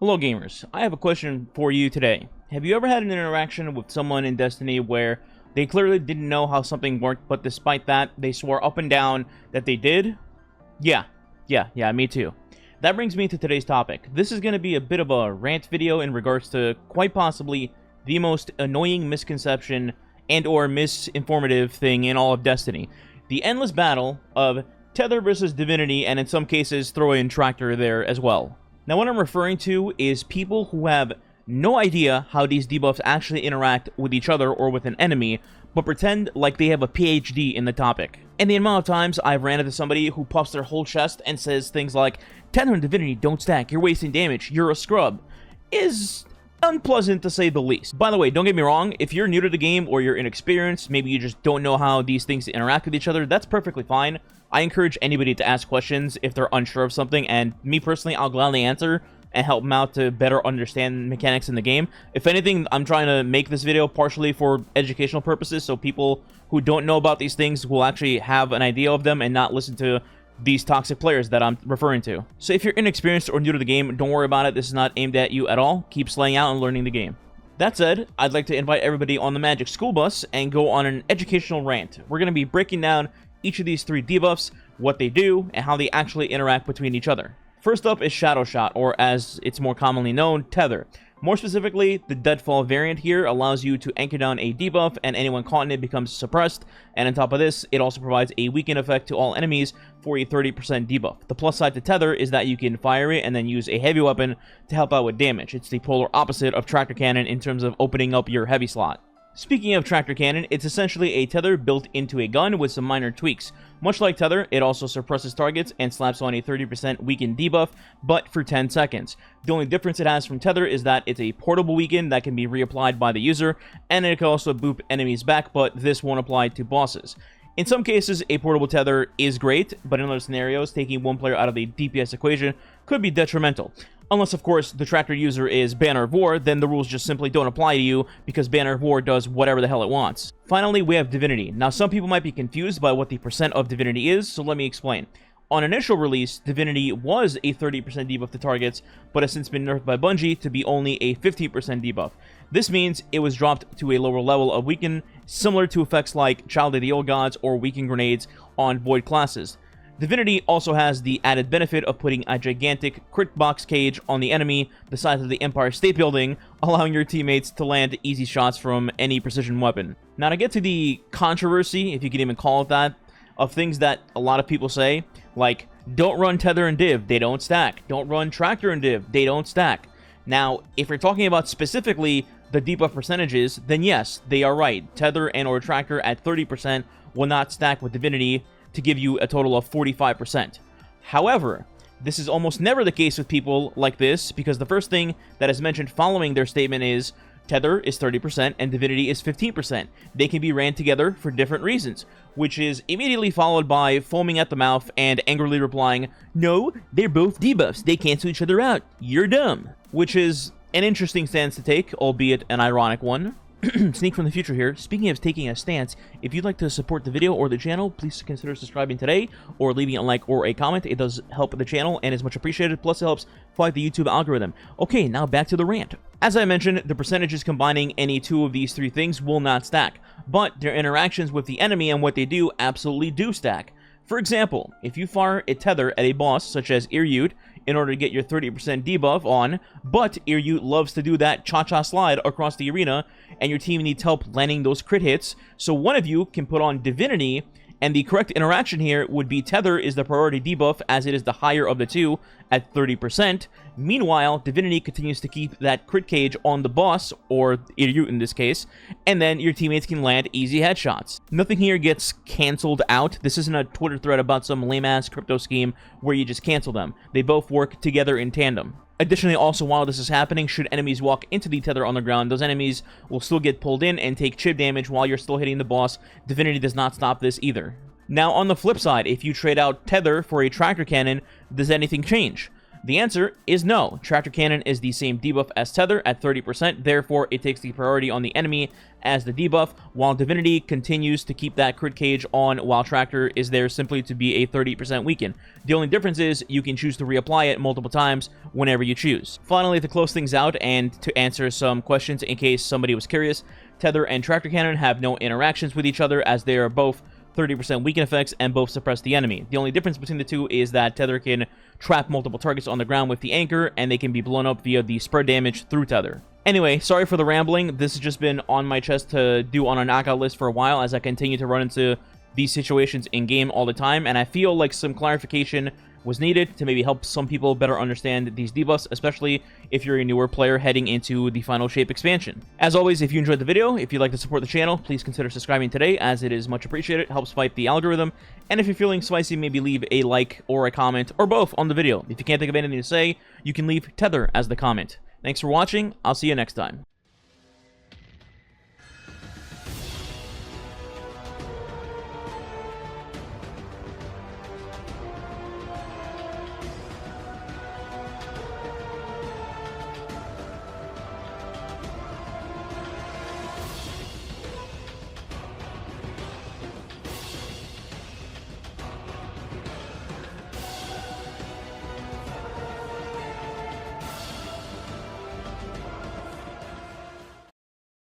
Hello gamers, I have a question for you today. Have you ever had an interaction with someone in Destiny where they clearly didn't know how something worked, but despite that, they swore up and down that they did? Yeah, me too. That brings me to today's topic. This is going to be a bit of a rant video in regards to quite possibly the most annoying misconception and or misinformative thing in all of Destiny. The endless battle of Tether versus Divinity, and in some cases throw in Tractor there as well. Now what I'm referring to is people who have no idea how these debuffs actually interact with each other or with an enemy, but pretend like they have a PhD in the topic. And the amount of times I've ran into somebody who puffs their whole chest and says things like, Tether and Divinity don't stack, you're wasting damage, you're a scrub, is unpleasant to say the least. By the way, don't get me wrong, if you're new to the game or you're inexperienced, maybe you just don't know how these things interact with each other, that's perfectly fine. I encourage anybody to ask questions if they're unsure of something, and me personally, I'll gladly answer and help them out to better understand mechanics in the game. If anything, I'm trying to make this video partially for educational purposes, so people who don't know about these things will actually have an idea of them and not listen to these toxic players that I'm referring to. So if you're inexperienced or new to the game, don't worry about it. This is not aimed at you at all. Keep slaying out and learning the game. That said, I'd like to invite everybody on the Magic School Bus and go on an educational rant. We're going to be breaking down each of these three debuffs, what they do, and how they actually interact between each other. First up is Shadow Shot, or as it's more commonly known, Tether. More specifically, the Deadfall variant here allows you to anchor down a debuff, and anyone caught in it becomes suppressed, and on top of this, it also provides a weaken effect to all enemies for a 30% debuff. The plus side to Tether is that you can fire it and then use a heavy weapon to help out with damage. It's the polar opposite of Tractor Cannon in terms of opening up your heavy slot. Speaking of Tractor Cannon, it's essentially a tether built into a gun with some minor tweaks. Much like Tether, it also suppresses targets and slaps on a 30% weaken debuff, but for 10 seconds. The only difference it has from Tether is that it's a portable weaken that can be reapplied by the user, and it can also boop enemies back, but this won't apply to bosses. In some cases, a portable tether is great, but in other scenarios, taking one player out of the DPS equation could be detrimental. Unless, of course, the Tractor user is Banner of War, then the rules just simply don't apply to you because Banner of War does whatever the hell it wants. Finally, we have Divinity. Now, some people might be confused by what the percent of Divinity is, so let me explain. On initial release, Divinity was a 30% debuff to targets, but has since been nerfed by Bungie to be only a 50% debuff. This means it was dropped to a lower level of weaken, similar to effects like Child of the Old Gods or weaken grenades on Void classes. Divinity also has the added benefit of putting a gigantic crit box cage on the enemy the size of the Empire State Building, allowing your teammates to land easy shots from any precision weapon. Now to get to the controversy, if you can even call it that, of things that a lot of people say, like, don't run Tether and Div, they don't stack. Don't run Tractor and Div, they don't stack. Now, if you're talking about specifically the debuff percentages, then yes, they are right. Tether and or Tractor at 30% will not stack with Divinity to give you a total of 45%. However, this is almost never the case with people like this, because the first thing that is mentioned following their statement is Tether is 30% and Divinity is 15%. They can be ran together for different reasons, which is immediately followed by foaming at the mouth and angrily replying, no, they're both debuffs, they cancel each other out, you're dumb. Which is an interesting stance to take, albeit an ironic one. Sneak from the future here. Speaking of taking a stance, if you'd like to support the video or the channel, please consider subscribing today or leaving a like or a comment. It does help the channel and is much appreciated, plus it helps fight the YouTube algorithm. Okay, now back to the rant. As I mentioned, the percentages combining any two of these three things will not stack, but their interactions with the enemy and what they do absolutely do stack. For example, if you fire a tether at a boss such as Iryut in order to get your 30% debuff on, but Iryut loves to do that cha-cha slide across the arena, and your team needs help landing those crit hits, so one of you can put on Divinity, and the correct interaction here would be Tether is the priority debuff as it is the higher of the two at 30%. Meanwhile, Divinity continues to keep that crit cage on the boss, or Iryut in this case, and then your teammates can land easy headshots. Nothing here gets cancelled out. This isn't a Twitter thread about some lame-ass crypto scheme where you just cancel them. They both work together in tandem. Additionally, also while this is happening, should enemies walk into the tether on the ground, those enemies will still get pulled in and take chip damage while you're still hitting the boss. Divinity does not stop this either. Now, on the flip side, if you trade out Tether for a Tractor Cannon, does anything change? The answer is no. Tractor Cannon is the same debuff as Tether at 30%, therefore it takes the priority on the enemy as the debuff, while Divinity continues to keep that crit cage on while Tractor is there simply to be a 30% weaken. The only difference is you can choose to reapply it multiple times whenever you choose. Finally, to close things out and to answer some questions in case somebody was curious, Tether and Tractor Cannon have no interactions with each other as they are both 30% weaken effects and both suppress the enemy. The only difference between the two is that Tether can trap multiple targets on the ground with the anchor, and they can be blown up via the spread damage through Tether. Anyway, sorry for the rambling. This has just been on my chest to do on a knockout list for a while as I continue to run into these situations in-game all the time, and I feel like some clarification was needed to maybe help some people better understand these debuffs, especially if you're a newer player heading into the Final Shape expansion. As always, if you enjoyed the video, if you'd like to support the channel, please consider subscribing today, as it is much appreciated, helps fight the algorithm, and if you're feeling spicy, maybe leave a like or a comment, or both, on the video. If you can't think of anything to say, you can leave Tether as the comment. Thanks for watching, I'll see you next time.